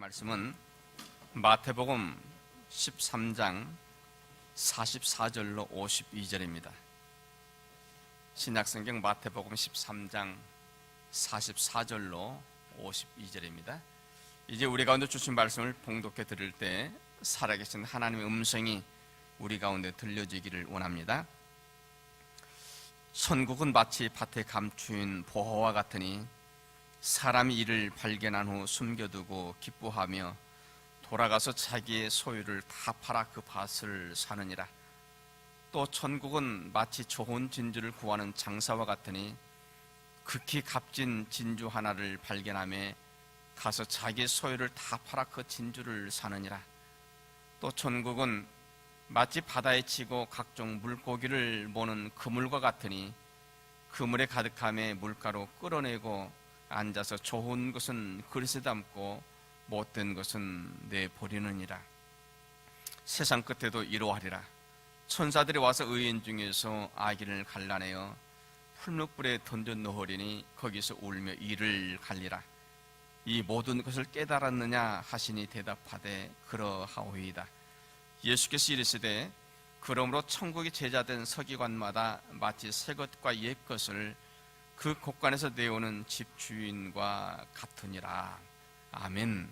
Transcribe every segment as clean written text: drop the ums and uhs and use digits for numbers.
말씀은 마태복음 13장 44절로 52절입니다. 신약성경 마태복음 13장 44절로 52절입니다. 이제 우리 가운데 주신 말씀을 봉독해 드릴 때 살아계신 하나님의 음성이 우리 가운데 들려지기를 원합니다. 천국은 마치 밭에 감추인 보화와 같으니 사람이 이를 발견한 후 숨겨두고 기뻐하며 돌아가서 자기의 소유를 다 팔아 그 밭을 사느니라. 또 천국은 마치 좋은 진주를 구하는 장사와 같으니 극히 값진 진주 하나를 발견하며 가서 자기의 소유를 다 팔아 그 진주를 사느니라. 또 천국은 마치 바다에 치고 각종 물고기를 모는 그물과 같으니 그물에 가득함에 물가로 끌어내고 앉아서 좋은 것은 그릇에 담고 못된 것은 내버리느니라. 세상 끝에도 이러하리라. 천사들이 와서 의인 중에서 악인을 갈라내어 풀무불에 던져 넣으리니 거기서 울며 이를 갈리라. 이 모든 것을 깨달았느냐 하시니 대답하되 그러하오이다. 예수께서 이르시되 그러므로 천국의 제자된 서기관마다 마치 새 것과 옛 것을 그 곳간에서 내오는 집주인과 같으니라. 아멘.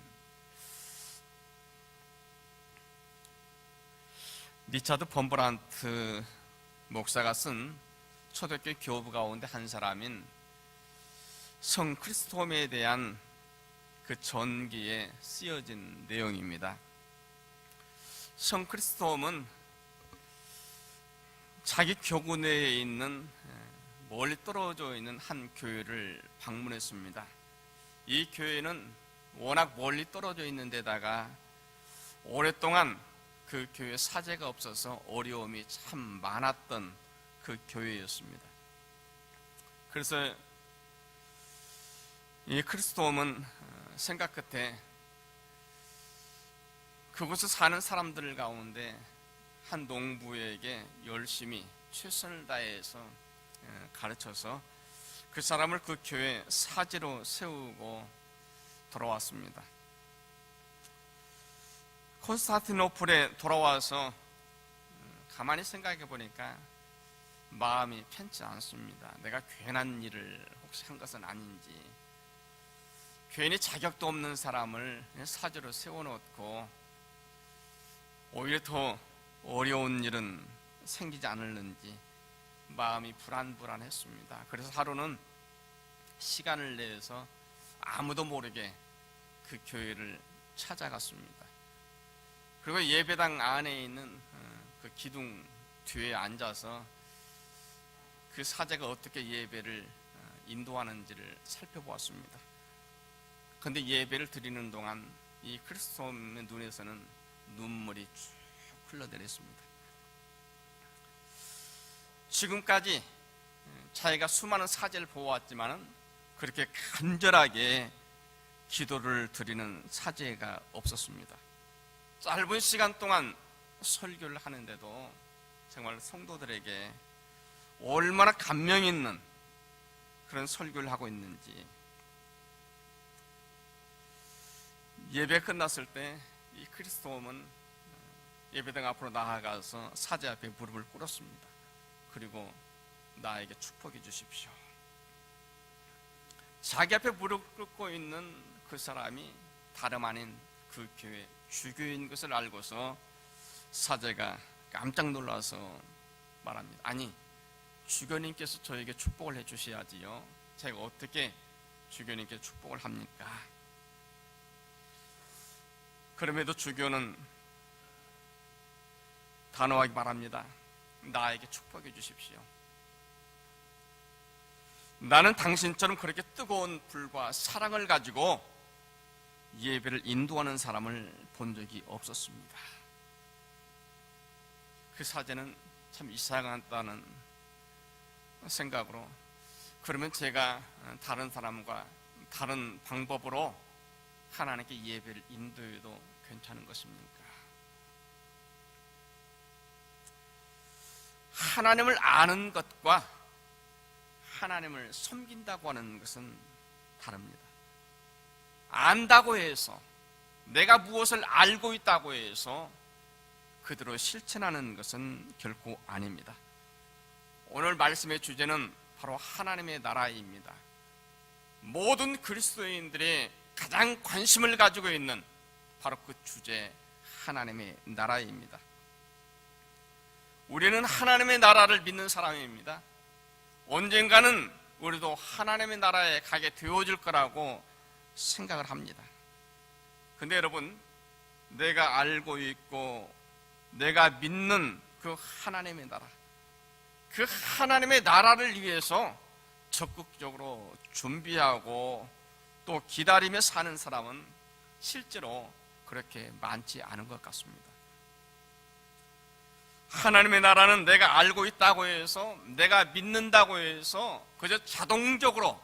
리차드 범브란트 목사가 쓴 초대교회 교부 가운데 한 사람인 성 크리스토홈에 대한 그 전기에 쓰여진 내용입니다. 성 크리스토홈은 자기 교구 내에 있는 멀리 떨어져 있는 한 교회를 방문했습니다. 이 교회는 워낙 멀리 떨어져 있는 데다가 오랫동안 그 교회에 사제가 없어서 어려움이 참 많았던 그 교회였습니다. 그래서 이 크리스토홈은 생각 끝에 그곳에 사는 사람들 가운데 한 농부에게 열심히 최선을 다해서 가르쳐서 그 사람을 그 교회 사제로 세우고 돌아왔습니다. 콘스탄티노플에 돌아와서 가만히 생각해 보니까 마음이 편치 않습니다. 내가 괜한 일을 혹시 한 것은 아닌지, 괜히 자격도 없는 사람을 사제로 세워놓고 오히려 더 어려운 일은 생기지 않을는지 마음이 불안했습니다. 그래서 하루는 시간을 내서 아무도 모르게 그 교회를 찾아갔습니다. 그리고 예배당 안에 있는 그 기둥 뒤에 앉아서 그 사제가 어떻게 예배를 인도하는지를 살펴보았습니다. 그런데 예배를 드리는 동안 이 크리스토홈의 눈에서는 눈물이 쭉 흘러내렸습니다. 지금까지 자기가 수많은 사제를 보았지만은 그렇게 간절하게 기도를 드리는 사제가 없었습니다. 짧은 시간 동안 설교를 하는데도 정말 성도들에게 얼마나 감명 있는 그런 설교를 하고 있는지. 예배 끝났을 때 이 크리스토홈은 예배당 앞으로 나아가서 사제 앞에 무릎을 꿇었습니다. 그리고 나에게 축복해 주십시오. 자기 앞에 무릎 꿇고 있는 그 사람이 다름 아닌 그 교회 주교인 것을 알고서 사제가 깜짝 놀라서 말합니다. 아니, 주교님께서 저에게 축복을 해 주셔야지요. 제가 어떻게 주교님께 축복을 합니까? 그럼에도 주교는 단호하게 말합니다. 나에게 축복해 주십시오. 나는 당신처럼 그렇게 뜨거운 불과 사랑을 가지고 예배를 인도하는 사람을 본 적이 없었습니다. 그 사제는 참 이상하다는 생각으로, 그러면 제가 다른 사람과 다른 방법으로 하나님께 예배를 인도해도 괜찮은 것입니까? 하나님을 아는 것과 하나님을 섬긴다고 하는 것은 다릅니다. 안다고 해서 내가 무엇을 알고 있다고 해서 그대로 실천하는 것은 결코 아닙니다. 오늘 말씀의 주제는 바로 하나님의 나라입니다. 모든 그리스도인들이 가장 관심을 가지고 있는 바로 그 주제, 하나님의 나라입니다. 우리는 하나님의 나라를 믿는 사람입니다. 언젠가는 우리도 하나님의 나라에 가게 되어질 거라고 생각을 합니다. 근데 여러분, 내가 알고 있고 내가 믿는 그 하나님의 나라, 그 하나님의 나라를 위해서 적극적으로 준비하고 또 기다리며 사는 사람은 실제로 그렇게 많지 않은 것 같습니다. 하나님의 나라는 내가 알고 있다고 해서, 내가 믿는다고 해서 그저 자동적으로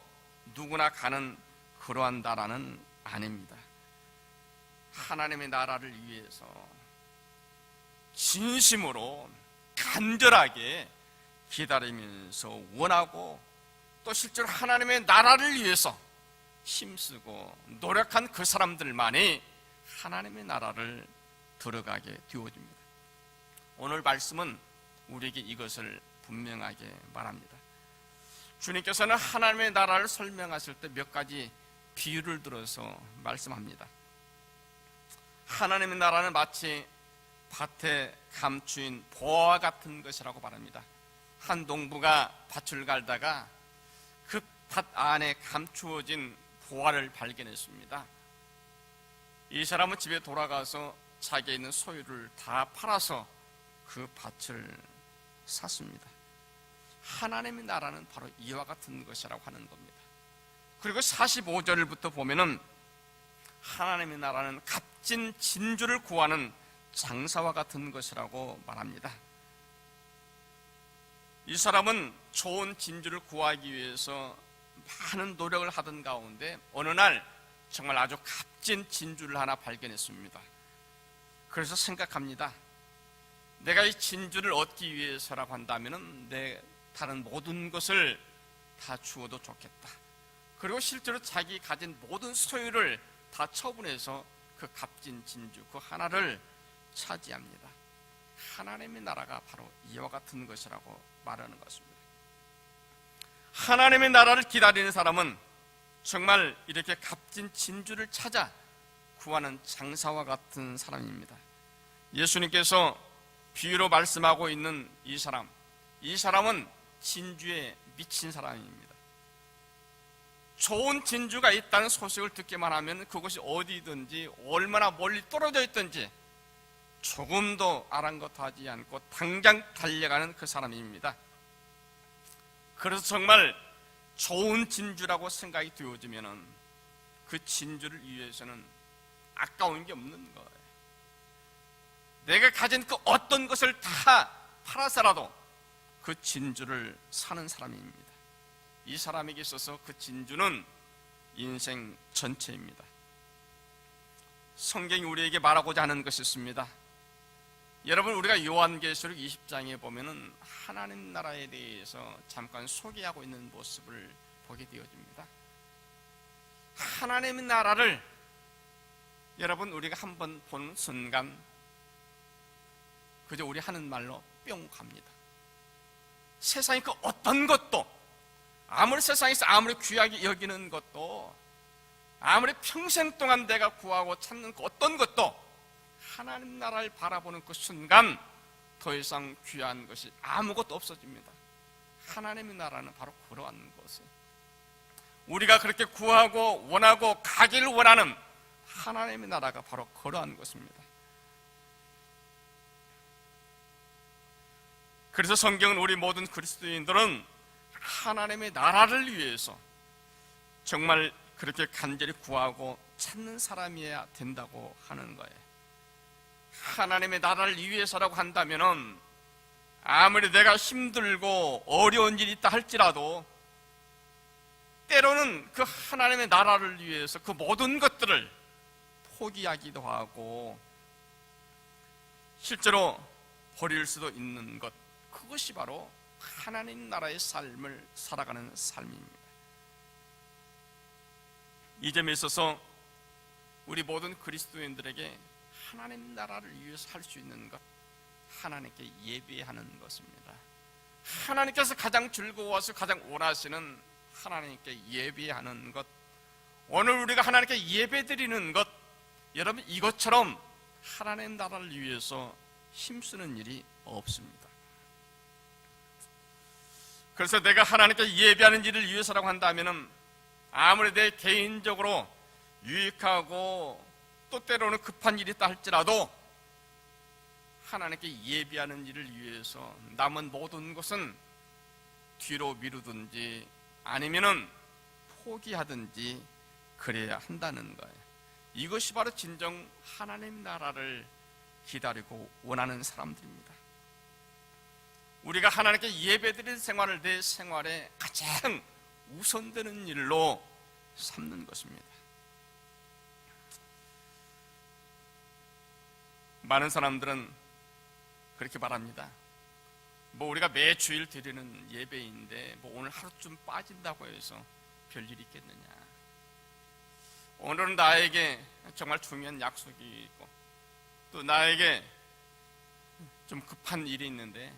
누구나 가는 그러한 나라는 아닙니다. 하나님의 나라를 위해서 진심으로 간절하게 기다리면서 원하고 또 실제로 하나님의 나라를 위해서 힘쓰고 노력한 그 사람들만이 하나님의 나라를 들어가게 되어집니다. 오늘 말씀은 우리에게 이것을 분명하게 말합니다. 주님께서는 하나님의 나라를 설명하실 때 몇 가지 비유를 들어서 말씀합니다. 하나님의 나라는 마치 밭에 감추인 보화와 같은 것이라고 말합니다. 한 농부가 밭을 갈다가 그 밭 안에 감추어진 보화를 발견했습니다. 이 사람은 집에 돌아가서 자기에 있는 소유를 다 팔아서 그 밭을 샀습니다. 하나님의 나라는 바로 이와 같은 것이라고 하는 겁니다. 그리고 45절부터 보면은 하나님의 나라는 값진 진주를 구하는 장사와 같은 것이라고 말합니다. 이 사람은 좋은 진주를 구하기 위해서 많은 노력을 하던 가운데 어느 날 정말 아주 값진 진주를 하나 발견했습니다. 그래서 생각합니다. 내가 이 진주를 얻기 위해서라고 한다면 내 다른 모든 것을 다 주어도 좋겠다. 그리고 실제로 자기 가진 모든 소유를 다 처분해서 그 값진 진주 그 하나를 차지합니다. 하나님의 나라가 바로 이와 같은 것이라고 말하는 것입니다. 하나님의 나라를 기다리는 사람은 정말 이렇게 값진 진주를 찾아 구하는 장사와 같은 사람입니다. 예수님께서 비유로 말씀하고 있는 이 사람은 진주에 미친 사람입니다. 좋은 진주가 있다는 소식을 듣기만 하면 그것이 어디든지 얼마나 멀리 떨어져 있든지 조금도 아랑곳하지 않고 당장 달려가는 그 사람입니다. 그래서 정말 좋은 진주라고 생각이 되어지면 그 진주를 위해서는 아까운 게 없는 거예요. 내가 가진 그 어떤 것을 다 팔아서라도 그 진주를 사는 사람입니다. 이 사람에게 있어서 그 진주는 인생 전체입니다. 성경이 우리에게 말하고자 하는 것이 있습니다. 여러분, 우리가 요한계시록 20장에 보면은 하나님 나라에 대해서 잠깐 소개하고 있는 모습을 보게 되어집니다. 하나님의 나라를 여러분 우리가 한번 보는 순간 그저 우리 하는 말로 뿅 갑니다. 세상의 그 어떤 것도, 아무리 세상에서 아무리 귀하게 여기는 것도, 아무리 평생 동안 내가 구하고 찾는 그 어떤 것도 하나님 나라를 바라보는 그 순간 더 이상 귀한 것이 아무것도 없어집니다. 하나님의 나라는 바로 그러한 것이에요. 우리가 그렇게 구하고 원하고 가기를 원하는 하나님의 나라가 바로 그러한 것입니다. 그래서 성경은 우리 모든 그리스도인들은 하나님의 나라를 위해서 정말 그렇게 간절히 구하고 찾는 사람이어야 된다고 하는 거예요. 하나님의 나라를 위해서라고 한다면 아무리 내가 힘들고 어려운 일이 있다 할지라도 때로는 그 하나님의 나라를 위해서 그 모든 것들을 포기하기도 하고 실제로 버릴 수도 있는 것, 그것이 바로 하나님 나라의 삶을 살아가는 삶입니다. 이 점에 있어서 우리 모든 그리스도인들에게 하나님 나라를 위해서 할 수 있는 것, 하나님께 예배하는 것입니다. 하나님께서 가장 즐거워서 가장 원하시는 하나님께 예배하는 것, 오늘 우리가 하나님께 예배드리는 것, 여러분 이것처럼 하나님 나라를 위해서 힘쓰는 일이 없습니다. 그래서 내가 하나님께 예배하는 일을 위해서라고 한다면 아무리 내 개인적으로 유익하고 또 때로는 급한 일이 있다 할지라도 하나님께 예배하는 일을 위해서 남은 모든 것은 뒤로 미루든지 아니면은 포기하든지 그래야 한다는 거예요. 이것이 바로 진정 하나님 나라를 기다리고 원하는 사람들입니다. 우리가 하나님께 예배드리는 생활을 내 생활에 가장 우선되는 일로 삼는 것입니다. 많은 사람들은 그렇게 말합니다. 우리가 매주일 드리는 예배인데 오늘 하루쯤 빠진다고 해서 별일이 있겠느냐. 오늘은 나에게 정말 중요한 약속이 있고 또 나에게 좀 급한 일이 있는데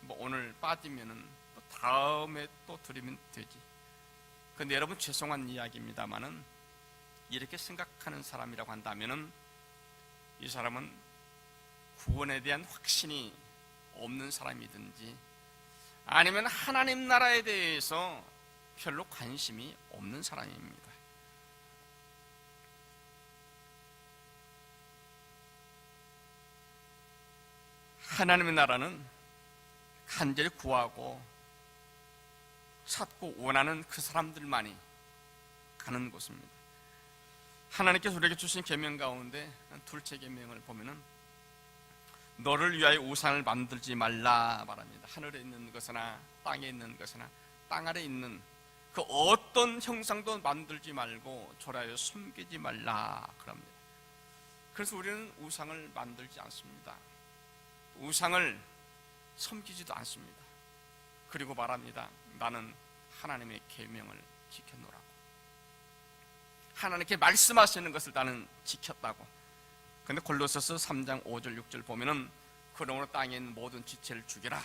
오늘 빠지면은 또 다음에 또 드리면 되지. 근데 여러분 죄송한 이야기입니다만은 이렇게 생각하는 사람이라고 한다면은 이 사람은 구원에 대한 확신이 없는 사람이든지 아니면 하나님 나라에 대해서 별로 관심이 없는 사람입니다. 하나님의 나라는 간절히 구하고 찾고 원하는 그 사람들만이 가는 곳입니다. 하나님께서 우리에게 주신 계명 가운데 둘째 계명을 보면은 너를 위하여 우상을 만들지 말라 말합니다. 하늘에 있는 것이나 땅에 있는 것이나 땅 아래 있는 그 어떤 형상도 만들지 말고 절하여 섬기지 말라 그럽니다. 그래서 우리는 우상을 만들지 않습니다. 우상을 섬기지도 않습니다. 그리고 말합니다. 나는 하나님의 계명을 지켰노라고. 하나님께 말씀하시는 것을 나는 지켰다고. 근데 골로새서 3장 5절 6절 보면은 그러므로 땅에 있는 모든 지체를 죽이라.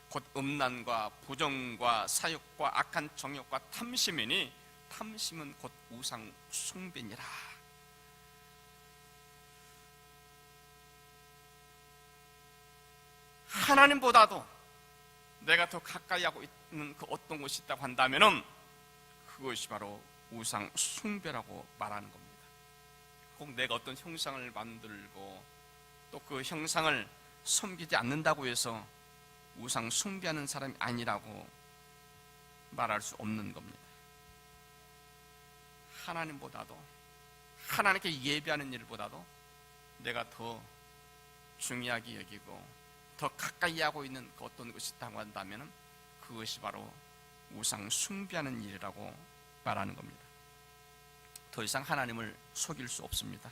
곧 음란과 부정과 사욕과 악한 정욕과 탐심이니 탐심은 곧 우상 숭배니라. 하나님보다도 내가 더 가까이 하고 있는 그 어떤 것이 있다고 한다면은 그것이 바로 우상 숭배라고 말하는 겁니다. 꼭 내가 어떤 형상을 만들고 또 그 형상을 섬기지 않는다고 해서 우상 숭배하는 사람이 아니라고 말할 수 없는 겁니다. 하나님보다도 하나님께 예배하는 일보다도 내가 더 중요하게 여기고 더 가까이 하고 있는 그 어떤 것이 있다고 한다면 그것이 바로 우상 숭배하는 일이라고 말하는 겁니다. 더 이상 하나님을 속일 수 없습니다.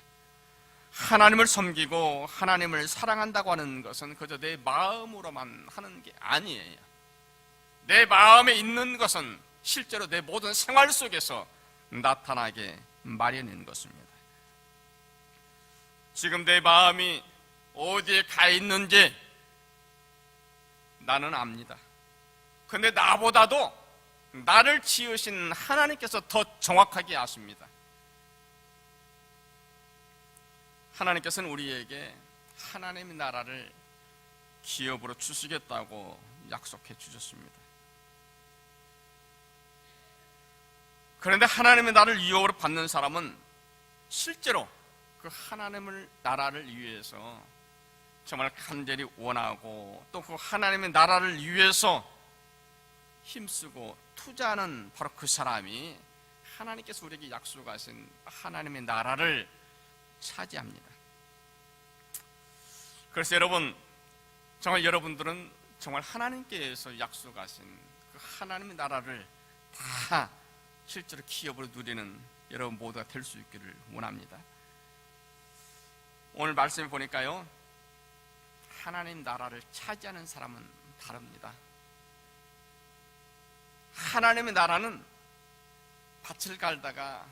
하나님을 섬기고 하나님을 사랑한다고 하는 것은 그저 내 마음으로만 하는 게 아니에요. 내 마음에 있는 것은 실제로 내 모든 생활 속에서 나타나게 마련인 것입니다. 지금 내 마음이 어디에 가 있는지 나는 압니다. 근데 나보다도 나를 지으신 하나님께서 더 정확하게 아십니다. 하나님께서는 우리에게 하나님의 나라를 기업으로 주시겠다고 약속해 주셨습니다. 그런데 하나님의 나라를 유업으로 받는 사람은 실제로 그 하나님의 나라를 위해서 정말 간절히 원하고 또 그 하나님의 나라를 위해서 힘쓰고 투자하는 바로 그 사람이 하나님께서 우리에게 약속하신 하나님의 나라를 차지합니다. 그래서 여러분, 정말 여러분들은 정말 하나님께서 약속하신 그 하나님의 나라를 다 실제로 기업으로 누리는 여러분 모두가 될 수 있기를 원합니다. 오늘 말씀을 보니까요, 하나님 나라를 차지하는 사람은 다릅니다. 하나님의 나라는 밭을 갈다가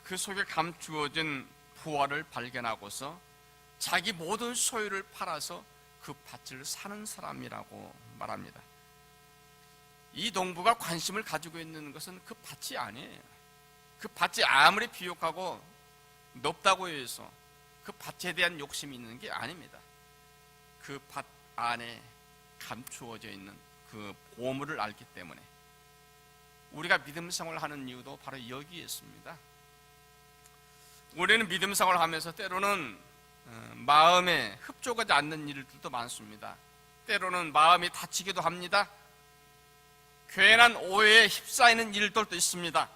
그 속에 감추어진 부활을 발견하고서 자기 모든 소유를 팔아서 그 밭을 사는 사람이라고 말합니다. 이 농부가 관심을 가지고 있는 것은 그 밭이 아니에요. 그 밭이 아무리 비옥하고 높다고 해서 그 밭에 대한 욕심이 있는 게 아닙니다. 그 밭 안에 감추어져 있는 그 보물을 알기 때문에 우리가 믿음 생활을 하는 이유도 바로 여기에 있습니다. 우리는 믿음 생활을 하면서 때로는 마음에 흡족하지 않는 일들도 많습니다. 때로는 마음이 다치기도 합니다. 괜한 오해에 휩싸이는 일들도 있습니다.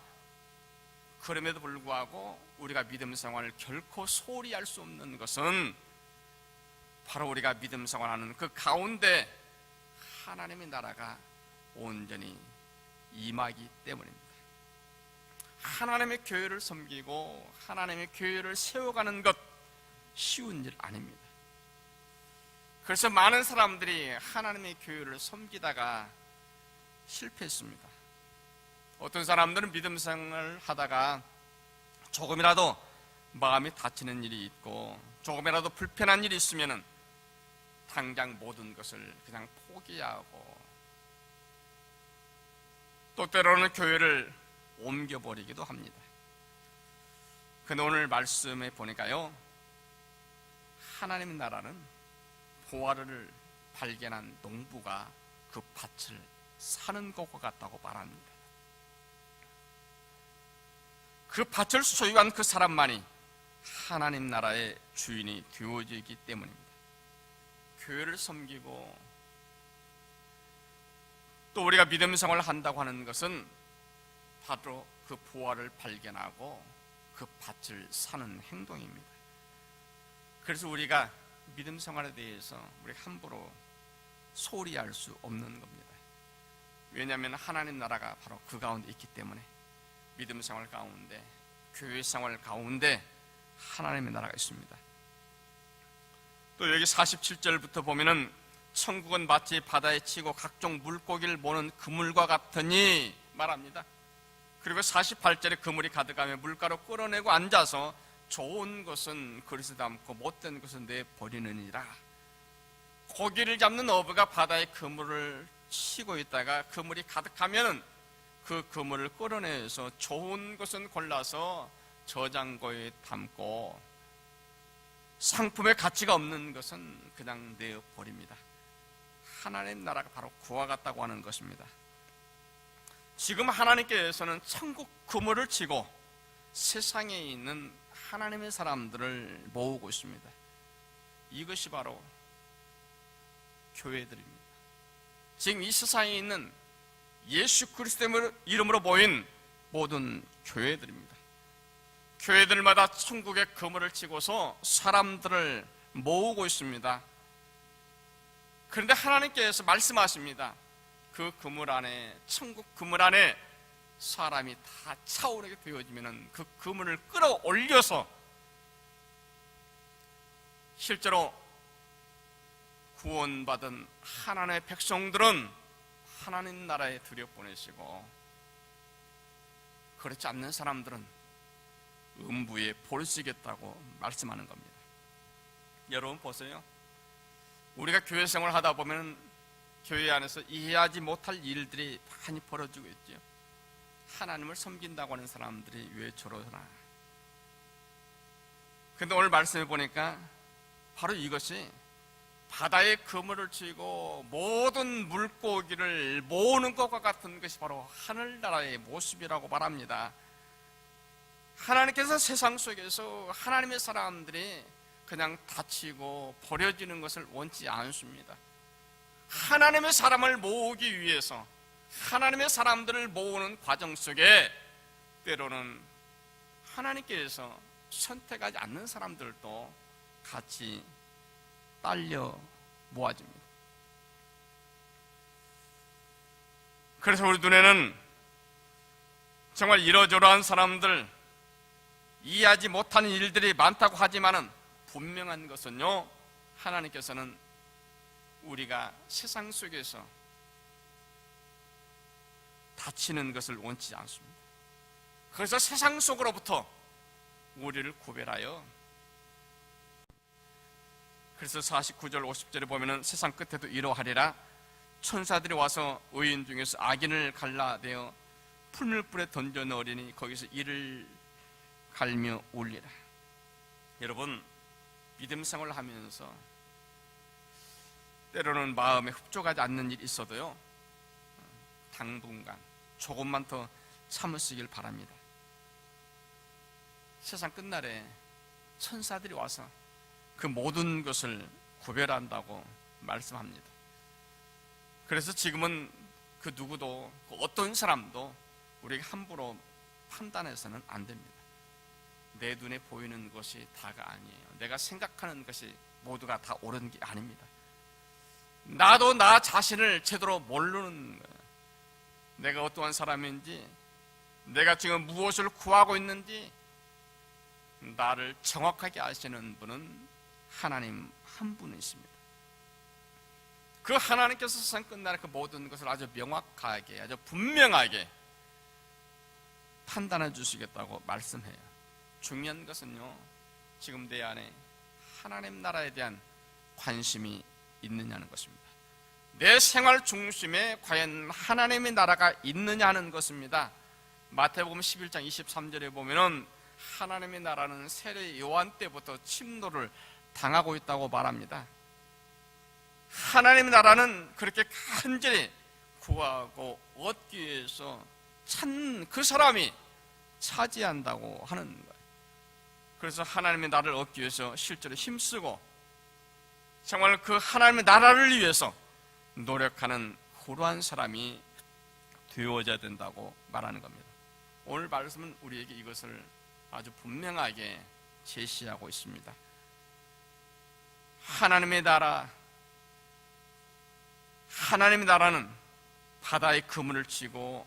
그럼에도 불구하고 우리가 믿음 생활을 결코 소홀히 할 수 없는 것은 바로 우리가 믿음 생활하는 그 가운데 하나님의 나라가 온전히 임하기 때문입니다. 하나님의 교회를 섬기고 하나님의 교회를 세워가는 것 쉬운 일 아닙니다. 그래서 많은 사람들이 하나님의 교회를 섬기다가 실패했습니다. 어떤 사람들은 믿음 생활을 하다가 조금이라도 마음이 다치는 일이 있고 조금이라도 불편한 일이 있으면 당장 모든 것을 그냥 포기하고 또 때로는 교회를 옮겨버리기도 합니다. 근데 오늘 말씀에 보니까요, 하나님의 나라는 부활을 발견한 농부가 그 밭을 사는 것과 같다고 말합니다. 그 밭을 소유한 그 사람만이 하나님 나라의 주인이 되어지기 때문입니다. 교회를 섬기고 또 우리가 믿음 생활을 한다고 하는 것은 바로 그 부활을 발견하고 그 밭을 사는 행동입니다. 그래서 우리가 믿음 생활에 대해서 우리 함부로 소홀히 할 수 없는 겁니다. 왜냐하면 하나님 나라가 바로 그 가운데 있기 때문에 믿음 생활 가운데, 교회 생활 가운데 하나님의 나라가 있습니다. 또 여기 47절부터 보면은 천국은 마치 바다에 치고 각종 물고기를 모는 그물과 같으니 말합니다. 그리고 48절에 그물이 가득하며 물가로 끌어내고 앉아서 좋은 것은 그릇에 담고 못된 것은 내버리느니라. 고기를 잡는 어부가 바다에 그물을 치고 있다가 그물이 가득하면 그 그물을 끌어내서 좋은 것은 골라서 저장고에 담고 상품의 가치가 없는 것은 그냥 내어버립니다. 하나님 나라가 바로 그와 같다고 하는 것입니다. 지금 하나님께서는 천국 그물을 치고 세상에 있는 하나님의 사람들을 모으고 있습니다. 이것이 바로 교회들입니다. 지금 이 세상에 있는 예수 그리스도의 이름으로 모인 모든 교회들입니다. 교회들마다 천국의 그물을 치고서 사람들을 모으고 있습니다. 그런데 하나님께서 말씀하십니다. 그 그물 안에, 천국 그물 안에 사람이 다 차오르게 되어지면 그 그물을 끌어올려서 실제로 구원받은 하나님의 백성들은 하나님 나라에 들여보내시고 그렇지 않는 사람들은 음부에 버리시겠다고 말씀하는 겁니다. 여러분 보세요. 우리가 교회 생활을 하다 보면 교회 안에서 이해하지 못할 일들이 많이 벌어지고 있죠. 하나님을 섬긴다고 하는 사람들이 왜 저러나. 그런데 오늘 말씀해 보니까 바로 이것이 바다에 그물을 치고 모든 물고기를 모으는 것과 같은 것이 바로 하늘나라의 모습이라고 말합니다. 하나님께서 세상 속에서 하나님의 사람들이 그냥 다치고 버려지는 것을 원치 않습니다. 하나님의 사람을 모으기 위해서 하나님의 사람들을 모으는 과정 속에 때로는 하나님께서 선택하지 않는 사람들도 같이 딸려 모아집니다. 그래서 우리 눈에는 정말 이러저러한 사람들, 이해하지 못하는 일들이 많다고 하지만은 분명한 것은요, 하나님께서는 우리가 세상 속에서 다치는 것을 원치 않습니다. 그래서 세상 속으로부터 우리를 구별하여, 그래서 49절 50절에 보면은 세상 끝에도 이러하리라. 천사들이 와서 의인 중에서 악인을 갈라내어 풀물불에 던져 넣으리니 거기서 이를 갈며 울리라. 여러분, 믿음 생활을 하면서 때로는 마음에 흡족하지 않는 일이 있어도요, 당분간 조금만 더 참으시길 바랍니다. 세상 끝날에 천사들이 와서 그 모든 것을 구별한다고 말씀합니다. 그래서 지금은 그 누구도, 그 어떤 사람도 우리가 함부로 판단해서는 안 됩니다. 내 눈에 보이는 것이 다가 아니에요. 내가 생각하는 것이 모두가 다 옳은 게 아닙니다. 나도 나 자신을 제대로 모르는 거예요. 내가 어떠한 사람인지, 내가 지금 무엇을 구하고 있는지 나를 정확하게 아시는 분은 하나님 한 분이십니다. 그 하나님께서 세상 끝날 그 모든 것을 아주 명확하게, 아주 분명하게 판단해 주시겠다고 말씀해요. 중요한 것은요, 지금 내 안에 하나님 나라에 대한 관심이 있느냐는 것입니다. 내 생활 중심에 과연 하나님의 나라가 있느냐 하는 것입니다. 마태복음 11장 23절에 보면은 하나님의 나라는 세례 요한 때부터 침노를 당하고 있다고 말합니다. 하나님의 나라는 그렇게 간절히 구하고 얻기 위해서 찾는 그 사람이 차지한다고 하는 거예요. 그래서 하나님의 나라를 얻기 위해서 실제로 힘쓰고 정말 그 하나님의 나라를 위해서 노력하는 그러한 사람이 되어져야 된다고 말하는 겁니다. 오늘 말씀은 우리에게 이것을 아주 분명하게 제시하고 있습니다. 하나님의 나라는 바다에 그물을 치고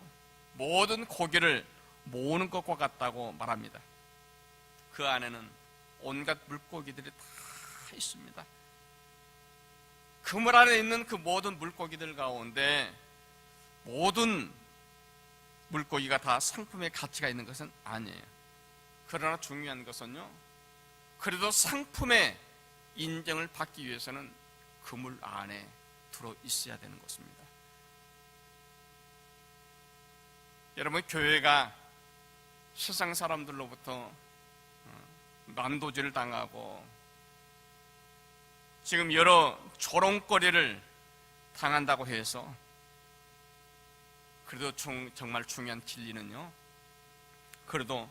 모든 고기를 모으는 것과 같다고 말합니다. 그 안에는 온갖 물고기들이 다 있습니다. 그물 안에 있는 그 모든 물고기들 가운데 모든 물고기가 다 상품의 가치가 있는 것은 아니에요. 그러나 중요한 것은요, 그래도 상품의 인정을 받기 위해서는 그물 안에 들어 있어야 되는 것입니다. 여러분, 교회가 세상 사람들로부터 난도질을 당하고 지금 여러 조롱거리를 당한다고 해서 그래도 정말 중요한 진리는요, 그래도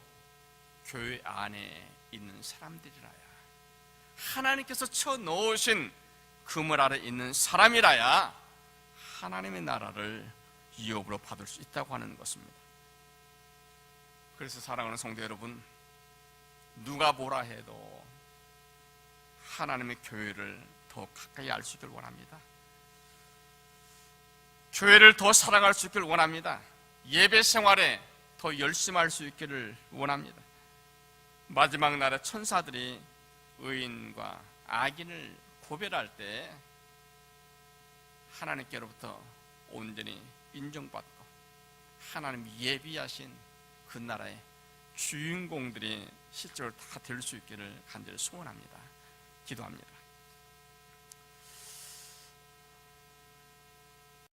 교회 안에 있는 사람들이라야, 하나님께서 쳐넣으신 그물 아래 있는 사람이라야 하나님의 나라를 유업으로 받을 수 있다고 하는 것입니다. 그래서 사랑하는 성도 여러분, 누가 뭐라 해도 하나님의 교회를 더 가까이 알 수 있길 원합니다. 교회를 더 사랑할 수 있길 원합니다. 예배 생활에 더 열심히 할 수 있기를 원합니다. 마지막 날에 천사들이 의인과 악인을 구별할 때 하나님께로부터 온전히 인정받고 하나님 예비하신 그 나라의 주인공들이 실제로 다 될 수 있기를 간절히 소원합니다. 기도합니다.